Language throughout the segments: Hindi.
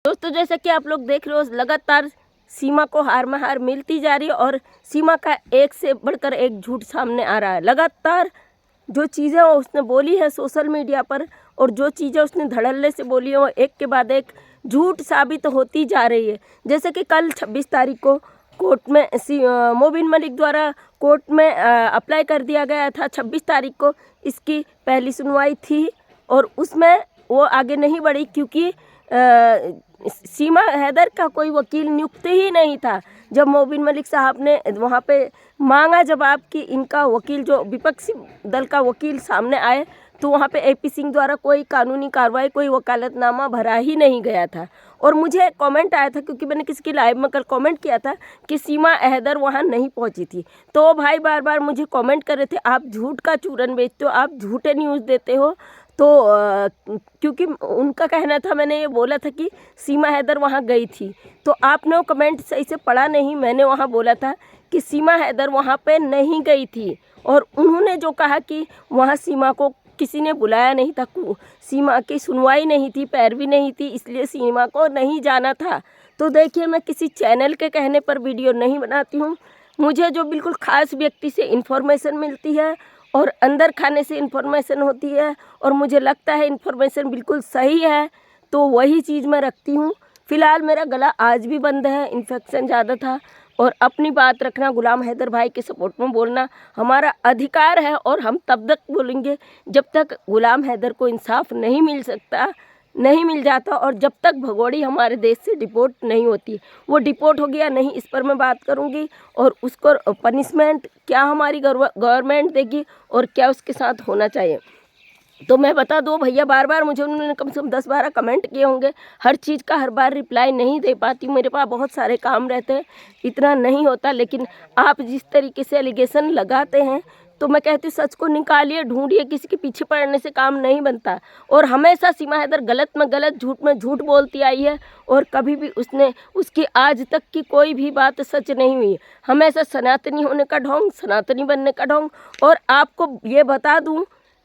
दोस्तों जैसा कि आप लोग देख रहे हो, लगातार सीमा को हार में हार मिलती जा रही है और सीमा का एक से बढ़कर एक झूठ सामने आ रहा है। लगातार जो चीज़ें उसने बोली है सोशल मीडिया पर और जो चीज़ें उसने धड़ल्ले से बोली है वो एक के बाद एक झूठ साबित होती जा रही है। जैसे कि कल 26 तारीख को कोर्ट में मोबिन मलिक द्वारा कोर्ट में अप्लाई कर दिया गया था। 26 तारीख को इसकी पहली सुनवाई थी और उसमें वो आगे नहीं बढ़ी क्योंकि सीमा हैदर का कोई वकील नियुक्त ही नहीं था। जब मोबिन मलिक साहब ने वहाँ पे मांगा जवाब कि इनका वकील जो विपक्षी दल का वकील सामने आए, तो वहाँ पे एपी सिंह द्वारा कोई कानूनी कार्रवाई, कोई वकालतनामा भरा ही नहीं गया था। और मुझे कमेंट आया था क्योंकि मैंने किसी की लाइव में कल कमेंट किया था कि सीमा हैदर वहाँ नहीं पहुँची थी, तो वो भाई बार बार मुझे कमेंट कर रहे थे, आप झूठ का चूरन बेचते हो, आप झूठे न्यूज़ देते हो। तो क्योंकि उनका कहना था, मैंने ये बोला था कि सीमा हैदर वहाँ गई थी, तो आपने वो कमेंट सही से पढ़ा नहीं। मैंने वहाँ बोला था कि सीमा हैदर वहाँ पे नहीं गई थी और उन्होंने जो कहा कि वहाँ सीमा को किसी ने बुलाया नहीं था, सीमा की सुनवाई नहीं थी, पैरवी नहीं थी, इसलिए सीमा को नहीं जाना था। तो देखिए, मैं किसी चैनल के कहने पर वीडियो नहीं बनाती हूँ। मुझे जो बिल्कुल ख़ास व्यक्ति से इन्फॉर्मेशन मिलती है और अंदर खाने से इन्फॉर्मेशन होती है और मुझे लगता है इन्फॉर्मेशन बिल्कुल सही है, तो वही चीज़ मैं रखती हूँ। फ़िलहाल मेरा गला आज भी बंद है, इन्फेक्शन ज़्यादा था और अपनी बात रखना, गुलाम हैदर भाई के सपोर्ट में बोलना हमारा अधिकार है और हम तब तक बोलेंगे जब तक गुलाम हैदर को इंसाफ नहीं मिल जाता और जब तक भगोड़ी हमारे देश से डिपोर्ट नहीं होती। वो डिपोर्ट हो गया नहीं, इस पर मैं बात करूंगी और उसको पनिशमेंट क्या हमारी गवर्नमेंट देगी और क्या उसके साथ होना चाहिए। तो मैं बता दूँ भैया, बार बार मुझे उन्होंने कम से कम 10-12 कमेंट किए होंगे। हर चीज़ का हर बार रिप्लाई नहीं दे पाती, मेरे पास बहुत सारे काम रहते हैं, इतना नहीं होता। लेकिन आप जिस तरीके से एलिगेशन लगाते हैं, तो मैं कहती हूँ सच को निकालिए, ढूंढिए, किसी के पीछे पड़ने से काम नहीं बनता। और हमेशा सीमा हैदर गलत में गलत, झूठ में झूठ बोलती आई है और कभी भी उसकी आज तक की कोई भी बात सच नहीं हुई। हमेशा सनातनी होने का ढोंग, सनातनी बनने का ढोंग। और आपको ये बता दूँ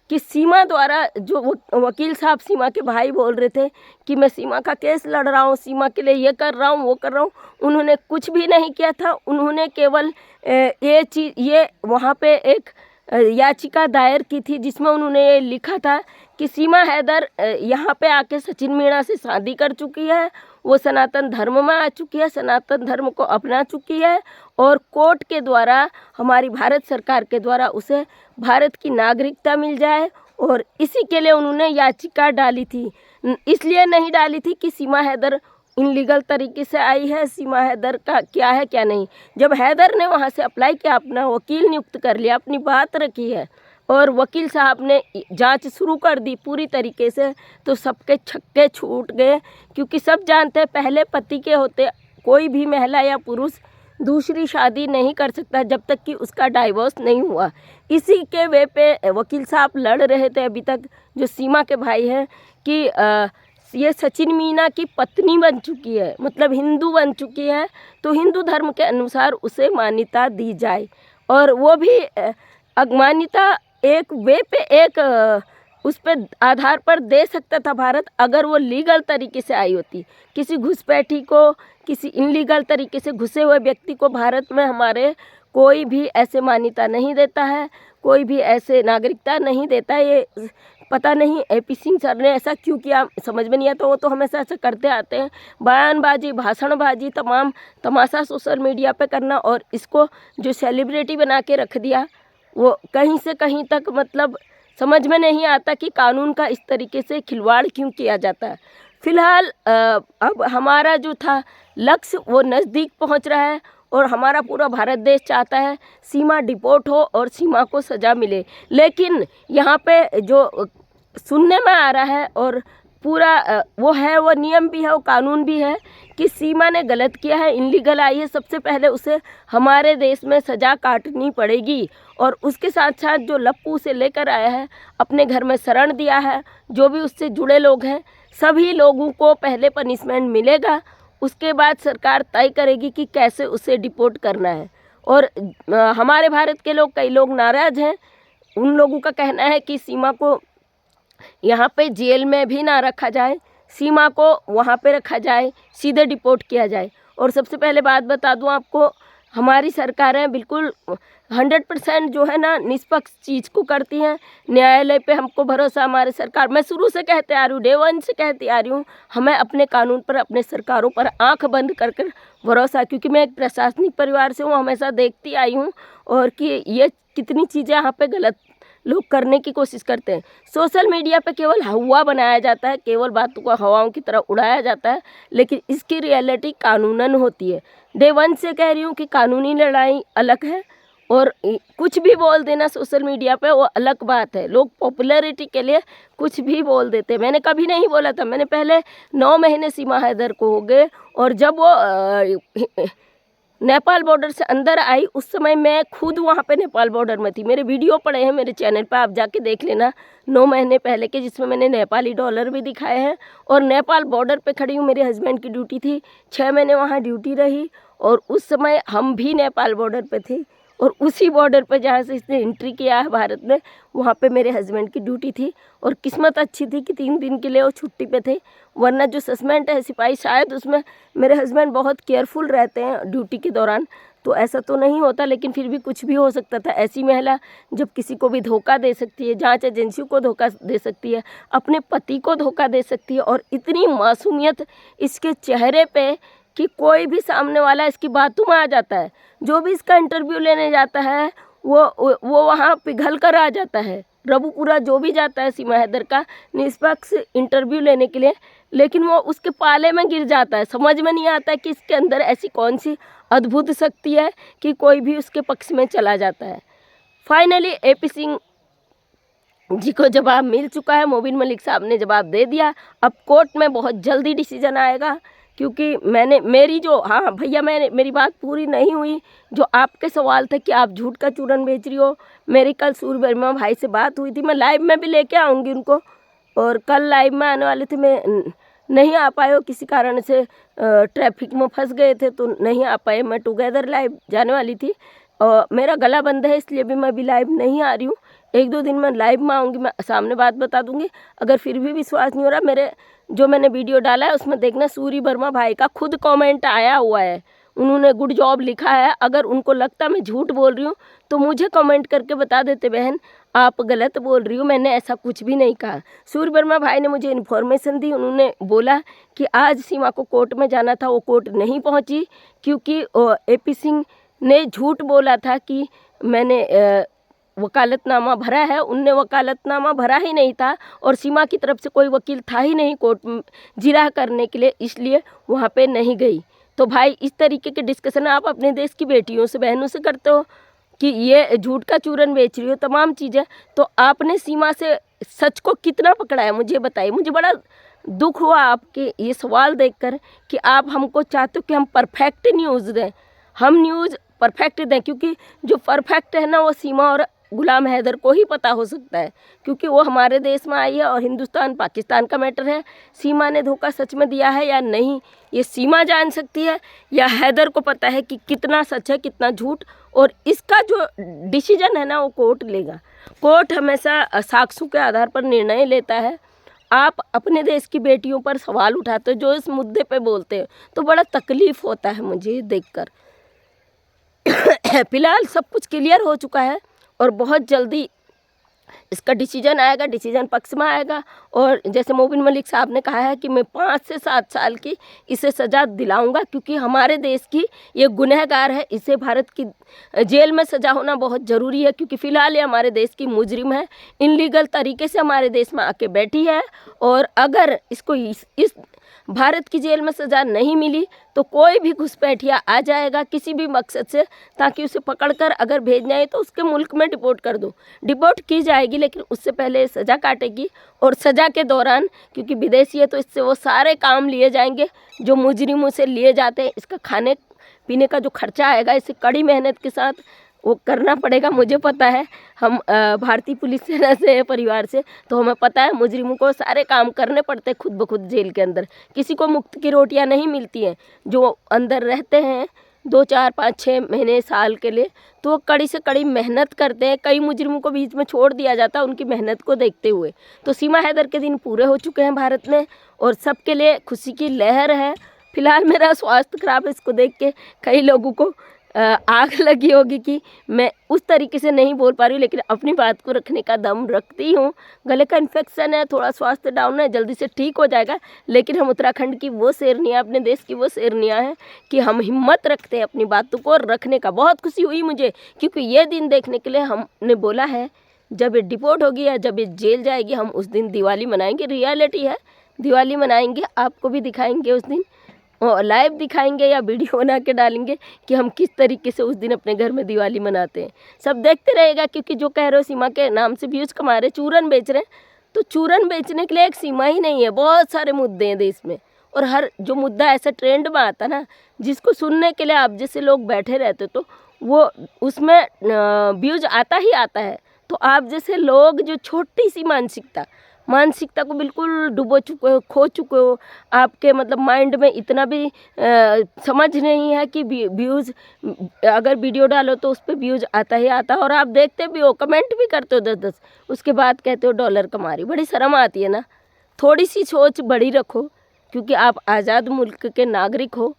कि सीमा द्वारा जो वकील साहब सीमा के भाई बोल रहे थे कि मैं सीमा का केस लड़ रहा हूँ, सीमा के लिए ये कर रहा हूँ, वो कर रहा हूँ, उन्होंने कुछ भी नहीं किया था। उन्होंने केवल ये वहाँ पे एक याचिका दायर की थी जिसमें उन्होंने ये लिखा था कि सीमा हैदर यहाँ पे आके सचिन मीणा से शादी कर चुकी है, वो सनातन धर्म में आ चुकी है, सनातन धर्म को अपना चुकी है और कोर्ट के द्वारा, हमारी भारत सरकार के द्वारा उसे भारत की नागरिकता मिल जाए। और इसी के लिए उन्होंने याचिका डाली थी। इसलिए नहीं डाली थी कि सीमा हैदर इनलीगल तरीके से आई है, सीमा हैदर का क्या है क्या नहीं। जब हैदर ने वहाँ से अप्लाई किया, अपना वकील नियुक्त कर लिया, अपनी बात रखी है और वकील साहब ने जांच शुरू कर दी पूरी तरीके से, तो सबके छक्के छूट गए। क्योंकि सब जानते हैं पहले पति के होते कोई भी महिला या पुरुष दूसरी शादी नहीं कर सकता जब तक कि उसका डाइवोर्स नहीं हुआ। इसी के वे पे वकील साहब लड़ रहे थे अभी तक, जो सीमा के भाई हैं, कि ये सचिन मीना की पत्नी बन चुकी है, मतलब हिंदू बन चुकी है, तो हिंदू धर्म के अनुसार उसे मान्यता दी जाए। और वो भी मान्यता एक वे पे उस पे आधार पर दे सकता था भारत, अगर वो लीगल तरीके से आई होती। किसी घुसपैठी को, किसी इनलीगल तरीके से घुसे हुए व्यक्ति को भारत में हमारे कोई भी ऐसे मान्यता नहीं देता है, कोई भी ऐसे नागरिकता नहीं देता है। ये पता नहीं एपी सिंह सर ने ऐसा क्यों किया, समझ में नहीं आता। वो तो हमेशा ऐसा करते आते हैं, बयानबाजी, भाषणबाजी, तमाम तमाशा सोशल मीडिया पे करना, और इसको जो सेलिब्रिटी बना के रख दिया, वो कहीं से कहीं तक मतलब समझ में नहीं आता कि कानून का इस तरीके से खिलवाड़ क्यों किया जाता है। फ़िलहाल अब हमारा जो था लक्ष्य वो नज़दीक पहुंच रहा है और हमारा पूरा भारत देश चाहता है सीमा डिपोर्ट हो और सीमा को सज़ा मिले। लेकिन यहाँ पे जो सुनने में आ रहा है और पूरा वो है, वो नियम भी है, वो कानून भी है कि सीमा ने गलत किया है, इनलीगल आई है, सबसे पहले उसे हमारे देश में सज़ा काटनी पड़ेगी। और उसके साथ साथ जो लप्पू से लेकर आया है, अपने घर में शरण दिया है, जो भी उससे जुड़े लोग हैं, सभी लोगों को पहले पनिशमेंट मिलेगा। उसके बाद सरकार तय करेगी कि कैसे उसे डिपोर्ट करना है। और हमारे भारत के लोग, कई लोग नाराज़ हैं। उन लोगों का कहना है कि सीमा को यहाँ पे जेल में भी ना रखा जाए, सीमा को वहाँ पे रखा जाए, सीधे डिपोर्ट किया जाए। और सबसे पहले बात बता दूँ आपको, हमारी सरकारें बिल्कुल 100% जो है ना निष्पक्ष चीज़ को करती हैं। न्यायालय पे हमको भरोसा, हमारी सरकार, मैं शुरू से कहते आ रही हूँ, डे वन से कहती आ रही हूँ, हमें अपने कानून पर, अपने सरकारों पर आंख बंद कर कर भरोसा, क्योंकि मैं एक प्रशासनिक परिवार से हूँ, हमेशा देखती आई हूँ और कि ये कितनी चीज़ें यहाँ पे गलत लोग करने की कोशिश करते हैं। सोशल मीडिया पे केवल हवा बनाया जाता है, केवल बातों को हवाओं की तरह उड़ाया जाता है, लेकिन इसकी रियलिटी कानूनन होती है। डे वन से कह रही हूँ कि कानूनी लड़ाई अलग है और कुछ भी बोल देना सोशल मीडिया पे वो अलग बात है। लोग पॉपुलैरिटी के लिए कुछ भी बोल देते हैं। मैंने कभी नहीं बोला था, मैंने पहले 9 महीने सीमा हैदर को हो गए और जब वो नेपाल बॉर्डर से अंदर आई उस समय मैं खुद वहाँ पे नेपाल बॉर्डर में थी। मेरे वीडियो पड़े हैं मेरे चैनल पे, आप जाके देख लेना 9 महीने पहले के, जिसमें मैंने नेपाली डॉलर भी दिखाए हैं और नेपाल बॉर्डर पे खड़ी हूँ। मेरे हस्बैंड की ड्यूटी थी, 6 महीने वहाँ ड्यूटी रही और उस समय हम भी नेपाल बॉर्डर पे थे और उसी बॉर्डर पे जहाँ से इसने एंट्री किया है भारत में, वहाँ पे मेरे हस्बैंड की ड्यूटी थी। और किस्मत अच्छी थी कि 3 दिन के लिए वो छुट्टी पे थे, वरना जो सस्पेंड है सिपाही, शायद उसमें मेरे हस्बैंड बहुत केयरफुल रहते हैं ड्यूटी के दौरान, तो ऐसा तो नहीं होता, लेकिन फिर भी कुछ भी हो सकता था। ऐसी महिला जब किसी को भी धोखा दे सकती है, जांच एजेंसियों को धोखा दे सकती है, अपने पति को धोखा दे सकती है, और इतनी मासूमियत इसके चेहरे पे कि कोई भी सामने वाला इसकी बातों में आ जाता है। जो भी इसका इंटरव्यू लेने जाता है वो वहाँ पिघल कर आ जाता है। रबूपुरा जो भी जाता है सीमा हैदर का निष्पक्ष इंटरव्यू लेने के लिए, लेकिन वो उसके पाले में गिर जाता है। समझ में नहीं आता है कि इसके अंदर ऐसी कौन सी अद्भुत शक्ति है कि कोई भी उसके पक्ष में चला जाता है। फाइनली AP सिंह जी को जवाब मिल चुका है, मोबिन मलिक साहब ने जवाब दे दिया। अब कोर्ट में बहुत जल्दी डिसीजन आएगा, क्योंकि हाँ भैया, मेरी बात पूरी नहीं हुई। जो आपके सवाल थे कि आप झूठ का चूरन बेच रही हो, मेरी कल सूर्य वर्मा भाई से बात हुई थी, मैं लाइव में भी लेके आऊँगी उनको, और कल लाइव में आने वाले थे, मैं नहीं आ पाए हो किसी कारण से, ट्रैफिक में फंस गए थे तो नहीं आ पाए। मैं टुगेदर लाइव जाने वाली थी और मेरा गला बंद है, इसलिए भी मैं भी लाइव नहीं आ रही हूँ। 1-2 दिन में लाइव में आऊँगी, मैं सामने बात बता दूँगी। अगर फिर भी विश्वास नहीं हो रहा, मैंने वीडियो डाला है उसमें देखना, सूर्य वर्मा भाई का खुद कमेंट आया हुआ है, उन्होंने गुड जॉब लिखा है। अगर उनको लगता मैं झूठ बोल रही हूँ तो मुझे कमेंट करके बता देते, बहन आप गलत बोल रही हो, मैंने ऐसा कुछ भी नहीं कहा। सूर्य वर्मा भाई ने मुझे इन्फॉर्मेशन दी, उन्होंने बोला कि आज सीमा को कोर्ट में जाना था, वो कोर्ट नहीं पहुँची क्योंकि AP सिंह ने झूठ बोला था कि मैंने वकालतनामा भरा है। उनने वकालतनामा भरा ही नहीं था और सीमा की तरफ से कोई वकील था ही नहीं कोर्ट में जिरह करने के लिए, इसलिए वहाँ पे नहीं गई। तो भाई इस तरीके के डिस्कशन आप अपने देश की बेटियों से, बहनों से करते हो कि ये झूठ का चूरन बेच रही हो, तमाम चीज़ें, तो आपने सीमा से सच को कितना पकड़ा है मुझे बताइए। मुझे बड़ा दुख हुआ आपके ये सवाल देखकर कि आप हमको चाहते हो कि हम परफेक्ट न्यूज़ दें, हम न्यूज़ परफेक्ट दें, क्योंकि जो परफेक्ट है ना वो सीमा और गुलाम हैदर को ही पता हो सकता है, क्योंकि वो हमारे देश में आई है और हिंदुस्तान पाकिस्तान का मैटर है। सीमा ने धोखा सच में दिया है या नहीं, ये सीमा जान सकती है, या हैदर को पता है कि कितना सच है कितना झूठ, और इसका जो डिसीजन है ना वो कोर्ट लेगा। कोर्ट हमेशा साक्ष्यों के आधार पर निर्णय लेता है। आप अपने देश की बेटियों पर सवाल उठाते हो, जो इस मुद्दे पे बोलते हैं, तो बड़ा तकलीफ़ होता है मुझे देखकर। फिलहाल सब कुछ क्लियर हो चुका है और बहुत जल्दी इसका डिसीजन आएगा, डिसीजन पक्ष में आएगा। और जैसे मोबिन मलिक साहब ने कहा है कि मैं 5 से 7 साल की इसे सज़ा दिलाऊंगा, क्योंकि हमारे देश की ये गुनहगार है, इसे भारत की जेल में सज़ा होना बहुत ज़रूरी है, क्योंकि फ़िलहाल ये हमारे देश की मुजरिम है, इनलीगल तरीके से हमारे देश में आके बैठी है। और अगर इसको इस भारत की जेल में सज़ा नहीं मिली तो कोई भी घुसपैठिया आ जाएगा किसी भी मकसद से, ताकि उसे पकड़कर अगर भेजना है तो उसके मुल्क में डिपोर्ट कर दो। डिपोर्ट की जाएगी, लेकिन उससे पहले सज़ा काटेगी, और सज़ा के दौरान, क्योंकि विदेशी है तो इससे वो सारे काम लिए जाएंगे जो मुजरिमों से लिए जाते हैं। इसका खाने पीने का जो खर्चा आएगा, इसे कड़ी मेहनत के साथ वो करना पड़ेगा। मुझे पता है, हम भारतीय पुलिस सेना से परिवार से, तो हमें पता है मुजरिमों को सारे काम करने पड़ते हैं खुद ब खुद जेल के अंदर। किसी को मुफ्त की रोटियां नहीं मिलती हैं, जो अंदर रहते हैं, 2 4 5 6 महीने साल के लिए, तो वो कड़ी से कड़ी मेहनत करते हैं। कई मुजरिमों को बीच में छोड़ दिया जाता है उनकी मेहनत को देखते हुए। तो सीमा हैदर के दिन पूरे हो चुके हैं भारत में और सबके लिए खुशी की लहर है। फिलहाल मेरा स्वास्थ्य खराब है, इसको देख के कई लोगों को आग लगी होगी कि मैं उस तरीके से नहीं बोल पा रही हूँ, लेकिन अपनी बात को रखने का दम रखती हूँ। गले का इन्फेक्शन है, थोड़ा स्वास्थ्य डाउन है, जल्दी से ठीक हो जाएगा। लेकिन हम उत्तराखंड की वो शेरनियाँ, अपने देश की वो शेरनियाँ हैं कि हम हिम्मत रखते हैं अपनी बातों को रखने का। बहुत खुशी हुई मुझे, क्योंकि ये दिन देखने के लिए हमने बोला है जब ये डिपोर्ट होगी या जब ये जेल जाएगी, हम उस दिन दिवाली मनाएंगे। रियलिटी है, दिवाली मनाएंगे, आपको भी दिखाएंगे उस दिन, और लाइव दिखाएंगे या वीडियो बना के डालेंगे कि हम किस तरीके से उस दिन अपने घर में दिवाली मनाते हैं। सब देखते रहेगा, क्योंकि जो कह रहे हो सीमा के नाम से व्यूज़ कमा रहे, चूरन बेच रहे हैं, तो चूरन बेचने के लिए एक सीमा ही नहीं है, बहुत सारे मुद्दे हैं देश में। और हर जो मुद्दा ऐसा ट्रेंड में आता ना, जिसको सुनने के लिए आप जैसे लोग बैठे रहते, तो वो उसमें व्यूज़ आता ही आता है। तो आप जैसे लोग जो छोटी सी मानसिकता को बिल्कुल डुबो चुके हो, खो चुके हो, आपके मतलब माइंड में इतना भी समझ नहीं है कि व्यूज़, अगर वीडियो डालो तो उस पर व्यूज़ आता ही आता है, और आप देखते भी हो, कमेंट भी करते हो 10-10, उसके बाद कहते हो डॉलर कमा रही। बड़ी शर्म आती है ना। थोड़ी सी सोच बड़ी रखो, क्योंकि आप आज़ाद मुल्क के नागरिक हो।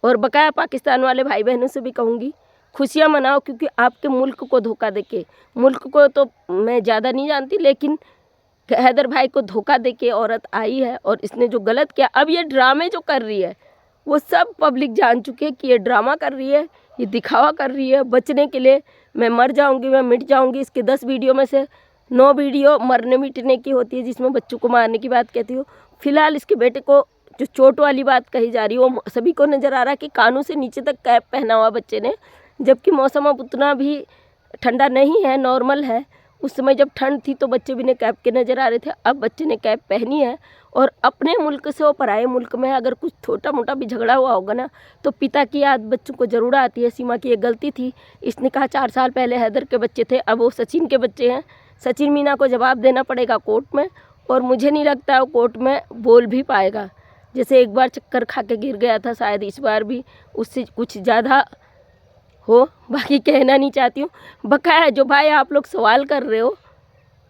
और बकाया पाकिस्तान वाले भाई बहनों से भी कहूँगी, खुशियाँ मनाओ, क्योंकि आपके मुल्क को धोखा देके, मुल्क को तो मैं ज़्यादा नहीं जानती, लेकिन हैदर भाई को धोखा देके औरत आई है और इसने जो गलत किया, अब ये ड्रामे जो कर रही है वो सब पब्लिक जान चुकी है कि ये ड्रामा कर रही है, ये दिखावा कर रही है बचने के लिए। मैं मर जाऊंगी, मैं मिट जाऊंगी। इसके 10 वीडियो में से 9 वीडियो मरने मिटने की होती है, जिसमें बच्चों को मारने की बात कहती हो। फिलहाल इसके बेटे को जो चोट वाली बात कही जा रही है, वो सभी को नज़र आ रहा है कि कानों से नीचे तक कैप पहना हुआ बच्चे ने, जबकि मौसम अब उतना भी ठंडा नहीं है, नॉर्मल है। उस समय जब ठंड थी तो बच्चे भी ने कैप के नज़र आ रहे थे, अब बच्चे ने कैप पहनी है। और अपने मुल्क से वो पराए मुल्क में अगर कुछ छोटा मोटा भी झगड़ा हुआ होगा ना, तो पिता की याद बच्चों को ज़रूर आती है। सीमा की ये गलती थी, इसने कहा 4 साल पहले हैदर के बच्चे थे, अब वो सचिन के बच्चे हैं। सचिन मीना को जवाब देना पड़ेगा कोर्ट में, और मुझे नहीं लगता वो कोर्ट में बोल भी पाएगा। जैसे एक बार चक्कर खा के गिर गया था, शायद इस बार भी उससे कुछ ज़्यादा हो। बाकी कहना नहीं चाहती हूँ। बकाया जो भाई आप लोग सवाल कर रहे हो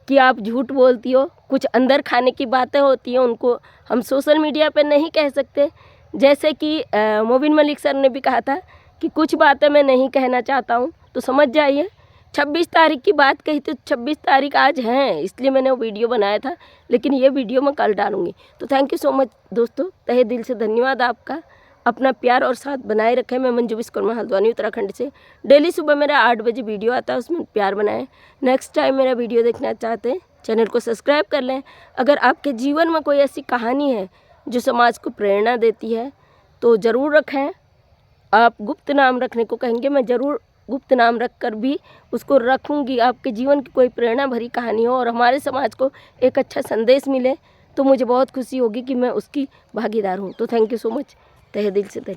कि आप झूठ बोलती हो, कुछ अंदर खाने की बातें होती हैं, उनको हम सोशल मीडिया पे नहीं कह सकते। जैसे कि मोबिन मलिक सर ने भी कहा था कि कुछ बातें मैं नहीं कहना चाहता हूँ, तो समझ जाइए 26 तारीख की बात कही थी, 26 तारीख आज हैं, इसलिए मैंने वो वीडियो बनाया था, लेकिन ये वीडियो मैं कल डालूँगी। तो थैंक यू सो मच दोस्तों, तहे दिल से धन्यवाद आपका। अपना प्यार और साथ बनाए रखें। मैं मंजू विश्वकर्मा हल्द्वानी उत्तराखंड से। डेली सुबह मेरा 8 बजे वीडियो आता है, उसमें प्यार बनाएं। नेक्स्ट टाइम मेरा वीडियो देखना चाहते हैं, चैनल को सब्सक्राइब कर लें। अगर आपके जीवन में कोई ऐसी कहानी है जो समाज को प्रेरणा देती है तो ज़रूर रखें। आप गुप्त नाम रखने को कहेंगे, मैं ज़रूर गुप्त नाम रख कर भी उसको रखूँगी। आपके जीवन की कोई प्रेरणा भरी कहानी हो और हमारे समाज को एक अच्छा संदेश मिले, तो मुझे बहुत खुशी होगी कि मैं उसकी भागीदार हूँ। तो थैंक यू सो मच, तहे दिल से।